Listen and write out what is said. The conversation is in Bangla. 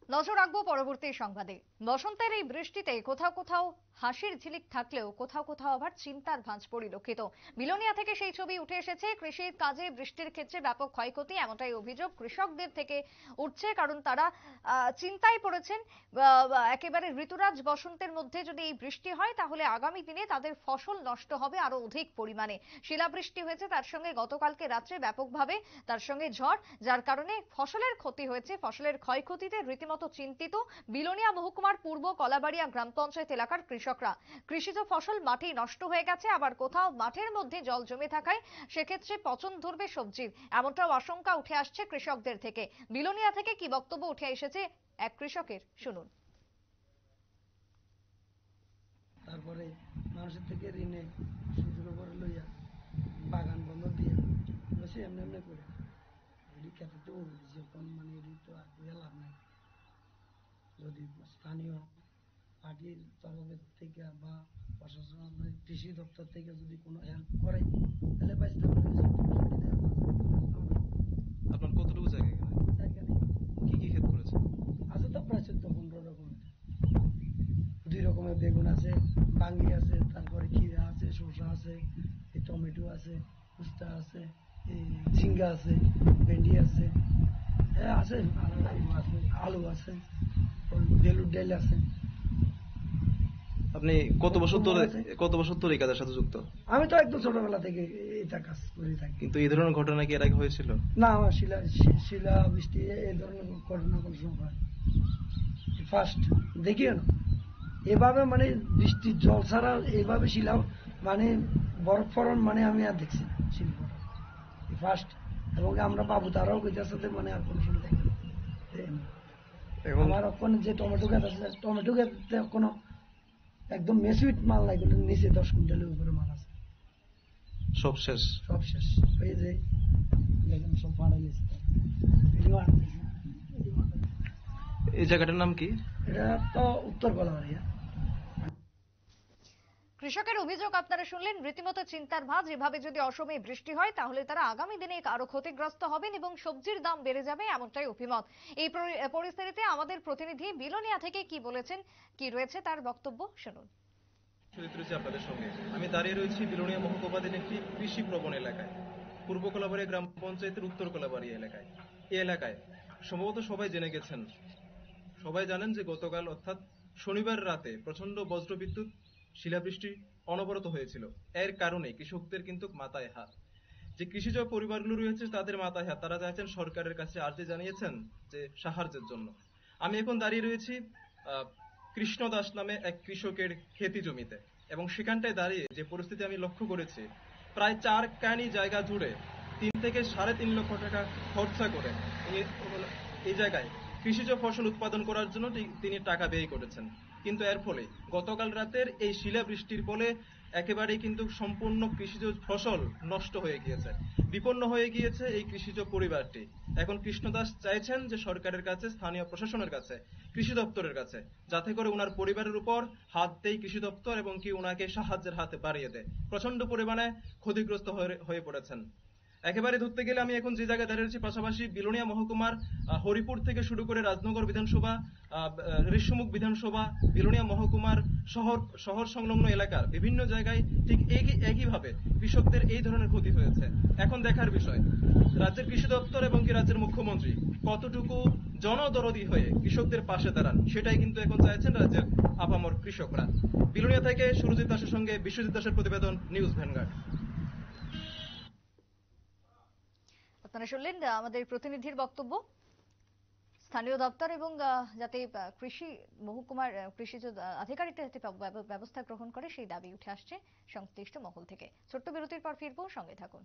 নজর রাখবো পরবর্তী সংবাদে। বসন্তের এই বৃষ্টিতে কোথাও কোথাও হাসির ঝিলিক থাকলেও কোথাও কোথাও আবার চিন্তার ভাঁজ পরিলক্ষিত। বিলোনিয়া থেকে সেই ছবি উঠে এসেছে। কৃষির কাজে বৃষ্টির ক্ষেত্রে ব্যাপক ক্ষয়ক্ষতি, এমনটাই অভিযোগ কৃষকদের থেকে উঠছে, কারণ তারা চিন্তায় পড়েছেন। একেবারে ঋতুরাজ বসন্তের মধ্যে যদি এই বৃষ্টি হয় তাহলে আগামী দিনে তাদের ফসল নষ্ট হবে আরো অধিক পরিমাণে। শিলাবৃষ্টি হয়েছে, তার সঙ্গে গতকালকে রাত্রে ব্যাপকভাবে, তার সঙ্গে ঝড়, যার কারণে ফসলের ক্ষতি হয়েছে। ফসলের ক্ষয়ক্ষতিতে রীতিমতো চিন্তিত বিলোনিয়া মহকুমার পূর্ব কলাবাড়িয়া গ্রাম পঞ্চায়েত এলাকার কৃষকরা। কৃষিজ ফসল মাঠেই নষ্ট হয়ে গেছে, আবার কোথাও মাঠের মধ্যে জল জমে থাকায় সেক্ষেত্রে পচন ধরবে সবজির, এমনটাও আশঙ্কা উঠে আসছে কৃষকদের থেকে। বিলোনিয়া থেকে কি বক্তব্য উঠে এসেছে এক কৃষকের, শুনুন। তারপরে মানুষের থেকে ঋণে সুদের উপরে লইয়া বাগান বন্ধ দিয়ে বসে এমনি এমনি করে এটি খেতে তো যখন মানে এটি তো আর করে লাভ নাই। যদি স্থানীয় পার্টির তরফের থেকে বা প্রশাসন কৃষি দপ্তর থেকে যদি কোনো হেল্প করে তাহলে বাঁচতাম। আপনার কতটুকু জায়গা এখানে? কি কি ক্ষেত করেছেন? আছে তো প্রায় 14-15 রকমের। 2 রকমের বেগুন আছে, বাঙ্গি আছে, তারপরে খিরা আছে, শসা আছে, টমেটো আছে, উস্তা আছে, ঝিঙ্গা আছে, ভেন্ডি আছে, আছে আলু আছে, বেলুর ডাল আছে। আপনি কত বছর ধরে এই কাজের সাথে যুক্ত? আমি তো একদম ছোটবেলা থেকে এটা কাজ করে থাকি। কিন্তু এই ধরনের ঘটনা কি এর আগে হয়েছিল? না, আমার শিলা বৃষ্টি এই ধরনের ঘটনা কোনো সময় ফার্স্ট দেখিও না। এভাবে মানে বৃষ্টির জল ছাড়া এইভাবে শিলা মানে বরফ ফরন মানে আমি আর দেখছি না, শিল ফার্স্ট। এবং আমরা বাবু তারাও কইতার সাথে মানে আর কোনো সময় দেখি আমার ওখানে যে টমেটো গাছ আছে, টমেটো গাছতে কোনো একদম মেসুইট মাল নাই, নিচে 10 কুইন্টালের উপরে মাল আছে, সব শেষ। এই যে দেখেন সব মারা গেছে। এই জায়গাটার নাম কি? এটা তো উত্তর কলাবাড়িয়া। কৃষকের অভিযোগ আপনারা শুনলেন, রীতিমতো চিন্তার ভাঁজ। এভাবে যদি অসময়ে বৃষ্টি হয় তাহলে তারা আগামী দিনে আরো ক্ষতিগ্রস্ত হবেন এবং সবজির দাম বেড়ে যাবে, এমনটাই অভিমত। এই পরিস্থিতিতে আমাদের প্রতিনিধি বিলোনিয়া থেকে কি বলেছেন, কি রয়েছে তার বক্তব্য, শুনুন। আপনাদের সঙ্গে আমি দাঁড়িয়ে রয়েছি বিলোনিয়া মহকুমাধীন একটি কৃষি প্রবণ এলাকায়, পূর্ব কলাবাড়িয়া গ্রাম পঞ্চায়েতের উত্তর কলাবাড়িয়া এলাকায়। এই এলাকায় সম্ভবত সবাই জেনে গেছেন, সবাই জানেন যে গতকাল অর্থাৎ শনিবার রাতে প্রচন্ড বজ্রবিদ্যুৎ শিলাবৃষ্টি অনবরত হয়েছিল। এর কারণে কৃষকদের কিন্তু মাথায় হাত। যে কৃষিজ পরিবারগুলো রয়েছে তাদের মাথায় হাত। তারা চাইছেন, সরকারের কাছে আর্জি জানিয়েছেন যে সাহায্যের জন্য। আমি এখন দাঁড়িয়ে রয়েছি কৃষ্ণ দাস নামে এক কৃষকের খেতি জমিতে, এবং সেখানটায় দাঁড়িয়ে যে পরিস্থিতি আমি লক্ষ্য করেছি, প্রায় 4 কানি জায়গা জুড়ে 3 থেকে 3.5 লক্ষ টাকা খরচা করে এই জায়গায় কৃষিজ ফসল উৎপাদন করার জন্য তিনি টাকা ব্যয় করেছেন। কিন্তু এর ফলে গতকাল রাতের এই শিলাবৃষ্টির ফলে একেবারেই কিন্তু সম্পূর্ণ কৃষিজ ফসল নষ্ট হয়ে গিয়েছে, বিপন্ন হয়ে গিয়েছে এই কৃষিজ পরিবারটি। এখন কৃষ্ণদাস চাইছেন যে সরকারের কাছে, স্থানীয় প্রশাসনের কাছে, কৃষি দপ্তরের কাছে, যাতে করে ওনার পরিবারের উপর হাত দেয় কৃষি দপ্তর এবং কি ওনাকে সাহায্যের হাতে বাড়িয়ে দেয়। প্রচন্ড পরিমাণে ক্ষতিগ্রস্ত হয়ে পড়েছেন। একেবারে ধরতে গেলে আমি এখন যে জায়গায় দাঁড়িয়ে রয়েছি, পাশাপাশি বিলোনিয়া মহকুমার হরিপুর থেকে শুরু করে রাজনগর বিধানসভা, ঋষ্যমুখ বিধানসভা, বিলোনিয়া মহকুমার শহর সংলগ্ন এলাকার বিভিন্ন জায়গায় ঠিক একইভাবে কৃষকদের এই ধরনের ক্ষতি হয়েছে। এখন দেখার বিষয়, রাজ্যের কৃষি দপ্তর এবং কি রাজ্যের মুখ্যমন্ত্রী কতটুকু জনদরদী হয়ে কৃষকদের পাশে দাঁড়ান, সেটাই কিন্তু এখন চাইছেন রাজ্যের আপামর কৃষকরা। বিলোনিয়া থেকে সুরজিৎ দাসের সঙ্গে বিশ্বজিৎ দাসের প্রতিবেদন, নিউজ ভ্যানগার্ড। আপনারা শুনলেন আমাদের প্রতিনিধির বক্তব্য। স্থানীয় দপ্তর এবং যাতে কৃষি মহকুমার কৃষিজ আধিকারিকরা যাতে ব্যবস্থা গ্রহণ করে সেই দাবি উঠে আসছে সংশ্লিষ্ট মহল থেকে। ছোট্ট বিরতির পর ফিরবো, সঙ্গে থাকুন।